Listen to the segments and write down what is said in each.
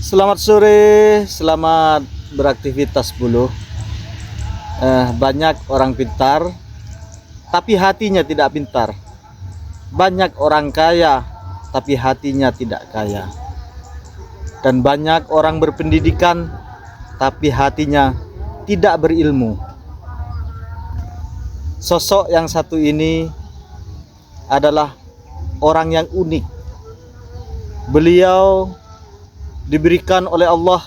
Selamat sore, selamat beraktivitas bulu. Banyak orang pintar, tapi hatinya tidak pintar. Banyak orang kaya, tapi hatinya tidak kaya. Dan banyak orang berpendidikan, tapi hatinya tidak berilmu. Sosok yang satu ini adalah orang yang unik. Beliau diberikan oleh Allah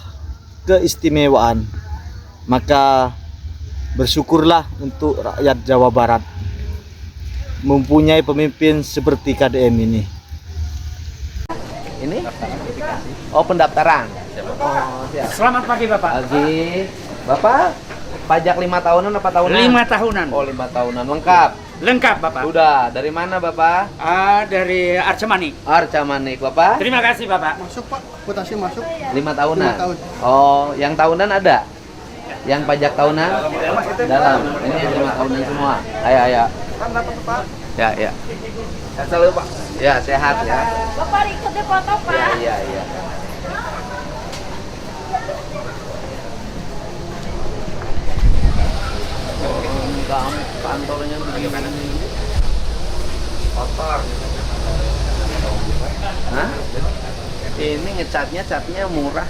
keistimewaan, maka bersyukurlah untuk rakyat Jawa Barat mempunyai pemimpin seperti KDM ini. Ini? Oh, pendaftaran. Oh, selamat pagi Bapak. Pagi. Bapak pajak 5 tahunan apa tahunan? 5 tahunan. Oh, 5 tahunan lengkap. Lengkap Bapak. Udah, dari mana Bapak? Dari Arca Manik. Arca Manik, Bapak. Terima kasih Bapak. Masuk Pak, potasi masuk. 5 tahunan. 5 tahun. Oh, yang tahunan ada? Yang pajak tahunan? Dalam. Ini yang 5 tahunan semua. Ayo. Ya. Sehat selalu, Pak. Ya, sehat ya. Bapak ikut di foto, Pak. Iya. Kantornya begini. Kotor. Hah? Ini catnya murah.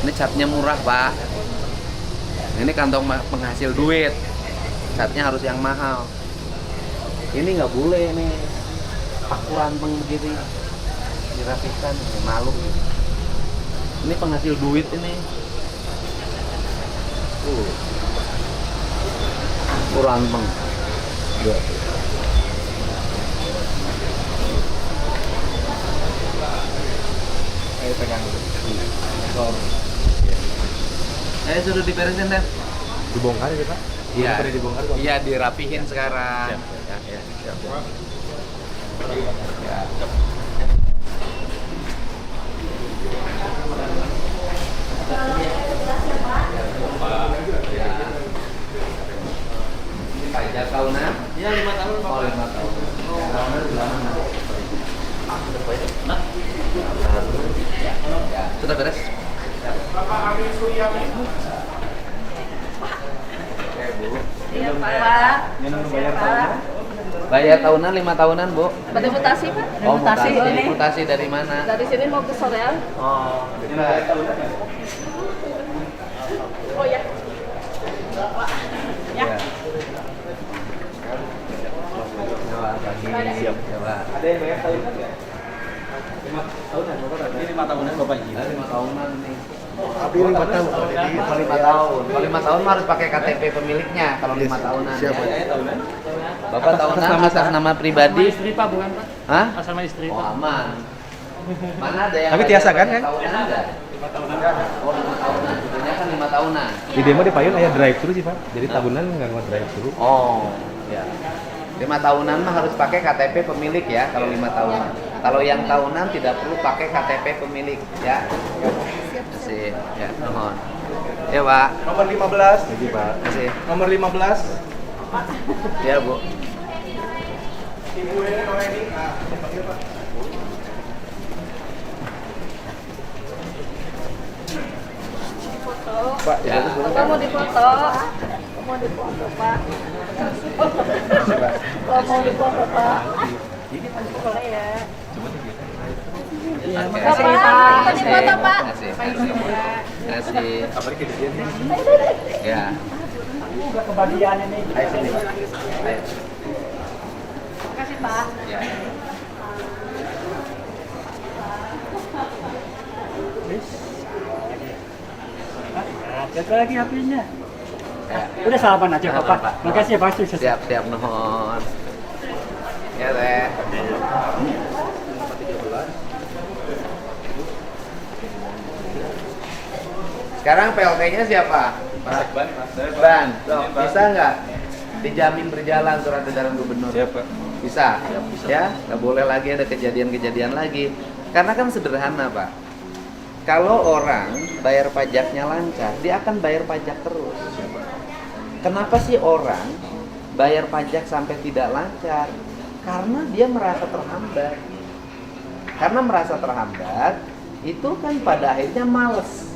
Ini catnya murah, Pak. Ini kantong penghasil duit. Catnya harus yang mahal. Ini nggak boleh nih. Pakuran begini. Dirapikan, malu. Ini penghasil duit ini. Kurang bang. Ayo pegang dulu. Sudah diberesin deh. Dibongkar ya Pak? Iya. Udah dibongkar kok. Iya, dirapihin sekarang. Siap. Ya. Pajak tahunan? Ya 5 tahun Bapak. Oh, 5 tahun. Tahunan sebelah mana? Ya, sudah beres? Iya, Pak. Bayar tahunan 5 tahunan, Bu. Pada mutasi, Pak. Oh, mutasi dari mana? Dari sini mau ke Soreang. Oh, Oh ya. Ya. Siap. Ada yang bayar tahunan nggak? 5 tahunan, Bapak. Ini 5 tahunan Bapak ini. 5 tahunan nih. Tapi 5 tahun. Jadi 5 tahun. Kalau 5 tahun mah harus pakai KTP pemiliknya kalau 5 tahunan. Siap, ya. Tahunan. Bapak tahunan atas nama Sama pribadi. istri Pak, bukan Pak? Hah? Sama istri Oh, Pak. aman. Mana ada yang Tapi Tiasa kan, pajak kan? tahunan ada? 5 tahunan. Oh, 5 tahunan. Tentunya kan 5 tahunan. di demo di Payun aya drive thru sih Pak. Jadi tahunan nggak mau drive thru. Oh, ya. 5 tahunan mah harus pakai KTP pemilik ya kalau 5 tahunan. Kalau yang tahunan tidak perlu pakai KTP pemilik ya. Kasih. Ya, mohon. Ya, Pak. Nomor 15. Kasih, Pak. Kasih. Nomor 15. Ya, Bu. Ibu ini Noeni. Foto. Pak, Ya. Bapak mau difoto. Mau difoto, Pak. Mau difoto, Pak. Boleh ya. Bapak, mau difoto, Pak. Kasih. Kasih. Ya. Kebahagiaan ini. Ayo sini, Pak. Ayo. Makasih, Pak. Ya. Jaga lagi HP-nya. Ya. Udah salaman aja Salaman, Bapak. Pak. Makasih ya Pak. Sukses. Siap, nuhun. Ya, Teh. Sekarang PLT-nya siapa? Ban. Loh, bisa nggak dijamin berjalan surat edaran gubernur? Siap, Pak. Bisa. Ya, nggak boleh lagi ada kejadian-kejadian lagi. Karena kan sederhana, Pak. Kalau orang bayar pajaknya lancar, dia akan bayar pajak terus. Kenapa sih orang bayar pajak sampai tidak lancar? Karena dia merasa terhambat. Karena merasa terhambat, itu kan pada akhirnya males.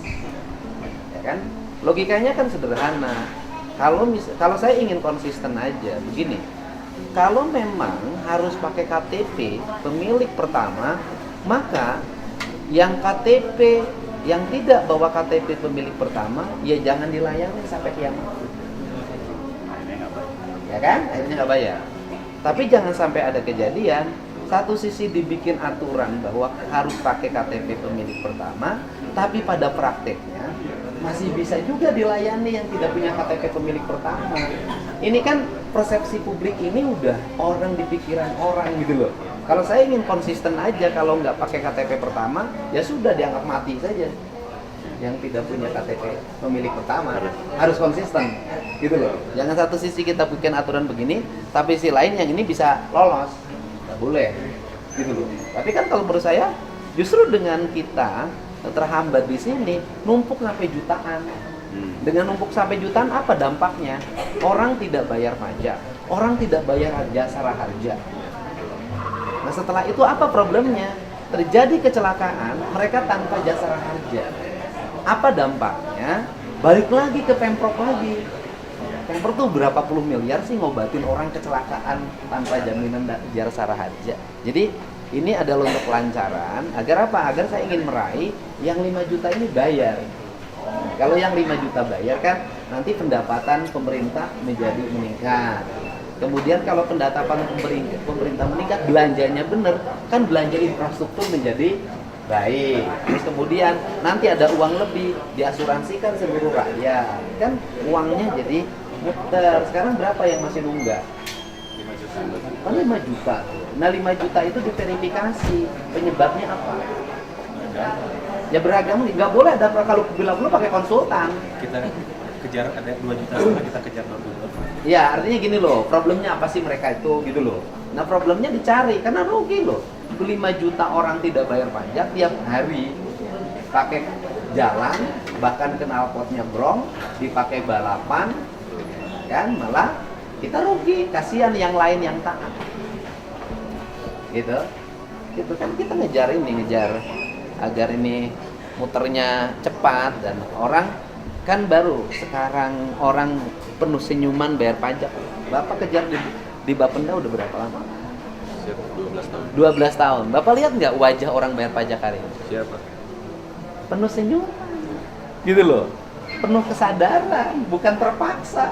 Ya kan? Logikanya kan sederhana. Kalau saya ingin konsisten aja, begini. Kalau memang harus pakai KTP pemilik pertama, maka yang KTP yang tidak bawa KTP pemilik pertama, ya jangan dilayani sampai kiamat. Ya kan? Akhirnya nggak bayar. Tapi jangan sampai ada kejadian, satu sisi dibikin aturan bahwa harus pakai KTP pemilik pertama, tapi pada prakteknya masih bisa juga dilayani yang tidak punya KTP pemilik pertama. Ini kan persepsi publik ini udah orang di pikiran orang gitu loh. Kalau saya ingin konsisten aja, kalau nggak pakai KTP pertama, ya sudah dianggap mati saja. Yang tidak punya KTP pemilik pertama harus konsisten, gitu loh. Jangan satu sisi kita bikin aturan begini, tapi sisi lain yang ini bisa lolos, nggak boleh, gitu loh. Tapi kan kalau menurut saya, justru dengan kita terhambat di sini, numpuk sampai jutaan. Dengan numpuk sampai jutaan apa dampaknya? Orang tidak bayar pajak, orang tidak bayar jasara harja. Nah setelah itu apa problemnya? Terjadi kecelakaan, mereka tanpa jasara harja. Apa dampaknya? Balik lagi ke Pemprov lagi. Pemprov tuh berapa puluh miliar sih ngobatin orang kecelakaan tanpa jaminan jasara harja. Jadi ini adalah untuk kelancaran. Agar apa? Agar saya ingin meraih yang 5 juta ini bayar. Kalau yang 5 juta bayar kan nanti pendapatan pemerintah menjadi meningkat. Kemudian kalau pendapatan pemerintah meningkat, belanjanya benar, kan belanja infrastruktur menjadi baik. Terus kemudian nanti ada uang lebih, diasuransikan seluruh rakyat. Kan uangnya jadi muter. Sekarang berapa yang masih nunggak? 5 juta. Nah 5 juta itu diverifikasi. Penyebabnya apa? Ya beragam, nggak boleh ada, kalau bilang lu pakai konsultan. Kita kejar ada 2 juta sama kita kejar 2 juta. Ya artinya gini loh, problemnya apa sih mereka itu gitu loh. Nah problemnya dicari, karena rugi loh. 5 juta orang tidak bayar pajak tiap hari, pakai jalan, bahkan knalpotnya brong, dipakai balapan, kan malah kita rugi, kasihan yang lain yang taat. Gitu kan kita ngejar agar ini muternya cepat, dan orang kan baru sekarang orang penuh senyuman bayar pajak. Bapak kejar di Bapenda udah berapa lama? 12 tahun. 12 tahun. Bapak lihat nggak wajah orang bayar pajak hari ini? Siapa? Penuh senyum, gitu loh. Penuh kesadaran, bukan terpaksa.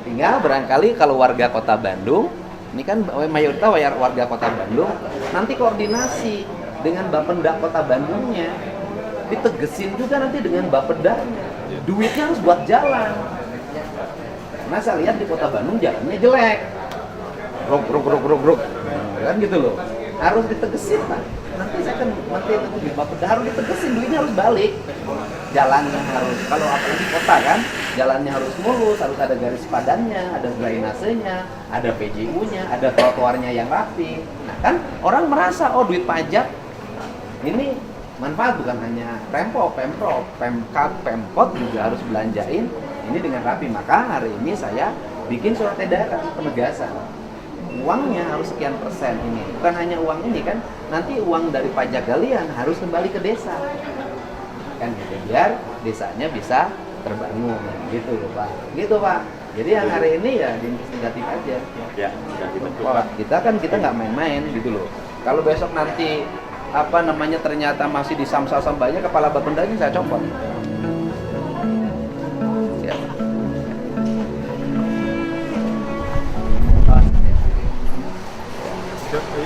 Tinggal barangkali kalau warga Kota Bandung, ini kan mayoritas warga Kota Bandung, nanti koordinasi dengan Bapenda Kota Bandungnya, ditegesin juga nanti dengan Bapendanya. Duitnya harus buat jalan. Karena saya lihat di Kota Bandung jalannya jelek. Rok. Kan gitu loh. Harus ditegesin, Pak. Nanti saya kan di Bapenda harus ditegesin, duitnya harus balik. Jalannya harus, kalau apalagi kota kan, jalannya harus mulus, harus ada garis padannya, ada drainasenya, ada PJU-nya, ada trotoarnya yang rapi. Nah kan orang merasa, oh duit pajak ini manfaat, bukan hanya Pemprov, Pemkab, Pemkot juga harus belanjain ini dengan rapi. Maka hari ini saya bikin surat edaran penegasan. Uangnya harus sekian persen ini. Bukan hanya uang ini kan, nanti uang dari pajak kalian harus kembali ke desa. Kan gitu, biar desanya bisa terbangun. Gitu loh Pak. Gitu Pak. Jadi yang hari ini ya negatif aja. Ya, negatif betul. Kita nggak main-main gitu loh. Kalau besok nanti ternyata masih di samsam banyak, kepala Bapendanya saya copot. Siap.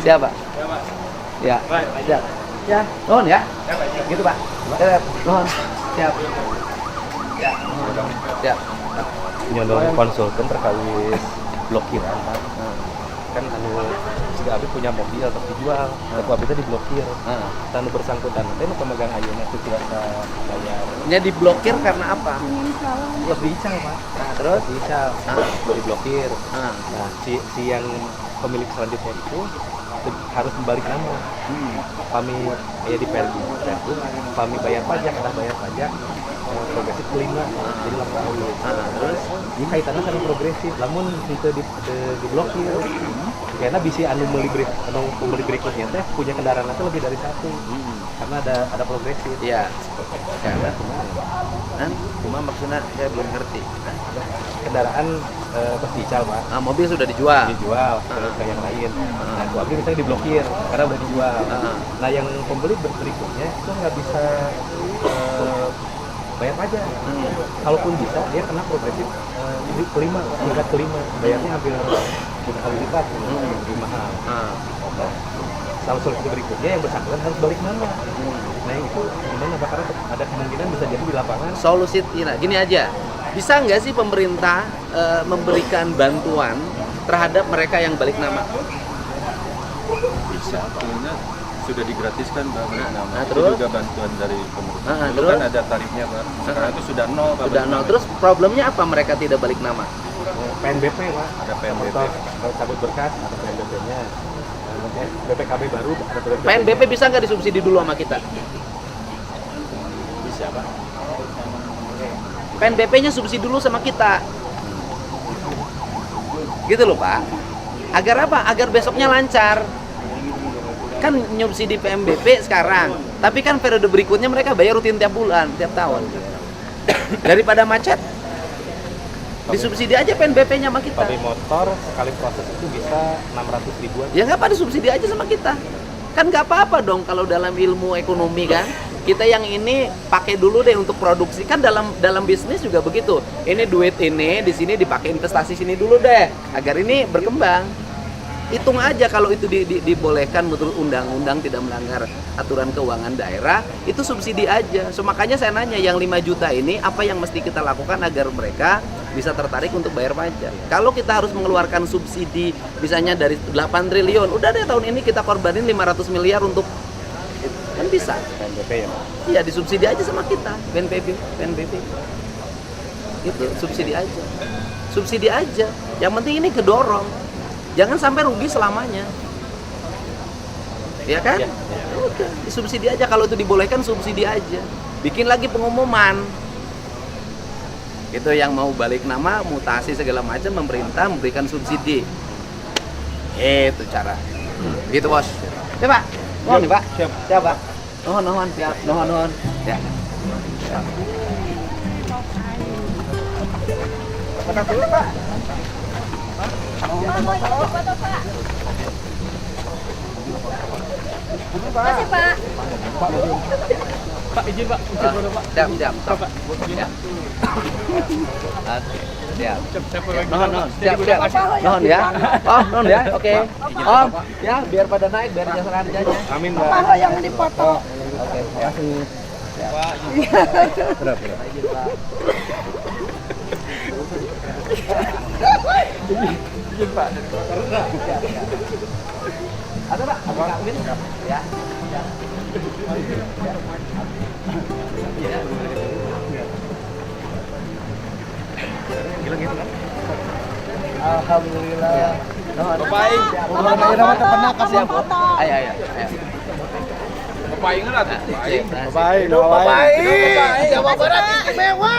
Siapa? Ya. Ya. Ya. Nuhun ya. Gitu Pak. Nuhun. Siap. Ya. Siap. Nyodori konsultan terkait blokiran Pak. Kan sudah abi punya mobil atau dijual, tapi abi itu diblokir. Tanu bersangkutan, teh nu pemegang ayeuna teu kuasa bayar. Nya diblokir karena apa? Lebih cal Pak. Nah, terus Lebih cal. Diblokir. Nah, si yang pemilik selanjutnya itu harus membalik nama. Kami di PLD, kami bayar pajak, progresif kelima, jadi 8 tahun. Terus ini kaitannya sama progresif, namun itu diblokir, karena bisa pembeli berikutnya teh punya kendaraan itu lebih dari satu. Karena ada progresif. Iya. Ya. Cuma maksudnya saya belum ngerti. Kendaraan pas dical, Pak. Mobil sudah dijual. Dijual ke yang lain. Nah, itu mobil misalnya diblokir karena udah dijual. Nah, yang pembeli berikutnya itu nggak bisa bayar pajak. Kalaupun bisa, dia kena progresif tingkat kelima. Bayarnya hampir 2 kali lipat, lebih mahal. Kalau solusi berikutnya yang bersangkutan harus balik nama. Nah, itu gimana Pak? Karena ada kemungkinan bisa jadi di lapangan. Solusi gini aja. Bisa nggak sih pemerintah memberikan bantuan terhadap mereka yang balik nama? Bisa, sebetulnya sudah digratiskan Pak balik nama. Nah, Itu terus? juga bantuan dari pemerintah. Dulu Terus? kan ada tarifnya Pak. Sekarang itu sudah nol Pak. Udah balik nol. nama. Terus problemnya apa mereka tidak balik nama? PNBP, Pak. Ada PNBP. Kalau cabut berkas, ada PNBP-nya. BPKB baru, ada PNBP. PNBP bisa nggak disubsidi dulu sama kita? Bisa, Pak. PNBP-nya subsidi dulu sama kita. Gitu loh Pak. Agar apa? Agar besoknya lancar. Kan nyubsidi PNBP sekarang, tapi kan periode berikutnya mereka bayar rutin tiap bulan, tiap tahun. Daripada macet, disubsidi aja PNBP-nya sama kita. Tapi motor sekali proses itu bisa 600 ribuan. Ya nggak apa, disubsidi aja sama kita. Kan nggak apa-apa dong kalau dalam ilmu ekonomi kan. Kita yang ini pakai dulu deh untuk produksi. Kan dalam bisnis juga begitu. Ini duit ini di sini dipakai investasi sini dulu deh, agar ini berkembang. Hitung aja kalau itu dibolehkan menurut undang-undang tidak melanggar aturan keuangan daerah, itu subsidi aja. So, makanya saya nanya yang 5 juta ini apa yang mesti kita lakukan agar mereka bisa tertarik untuk bayar pajak. Kalau kita harus mengeluarkan subsidi misalnya dari 8 triliun, udah deh tahun ini kita korbanin 500 miliar untuk kan bisa. PNBP ya, Pak. Iya, disubsidi aja sama kita, PNBP. Itu subsidi aja. Subsidi aja. Yang penting ini kedorong. Jangan sampai rugi selamanya. Ya kan? Ya. Udah, disubsidi aja. Kalau itu dibolehkan, subsidi aja. Bikin lagi pengumuman. Itu yang mau balik nama, mutasi segala macam, pemerintah memberikan subsidi. Itu cara. Gitu, Bos. Ya, Pak. Mohon nih, Pak. Siap, Pak. Nuhun, siap. Nuhun. Ya. Potong dulu, Pak. Makasih Pak. Pak izin Pak, izin dulu Pak. Siap. Pak. Ya. Oke, siap. Siapa lagi? Nuhun. Siap. Nuhun ya. Oh, nuhun ya. Oke. Om, ya biar pada naik biar jasa harganya. Amin, Pak. Apa yang dipoto? Oke, terima kasih. Berapa? Izin Pak. Ada Pak? Kawin? Ya. Gila gitu kan? Alhamdulillah. Nuhun. Bapak, Nuhun daerah pernah kasih apa? Ayo. Bapak ingat Baik. Bapak. Jawa Barat istimewa.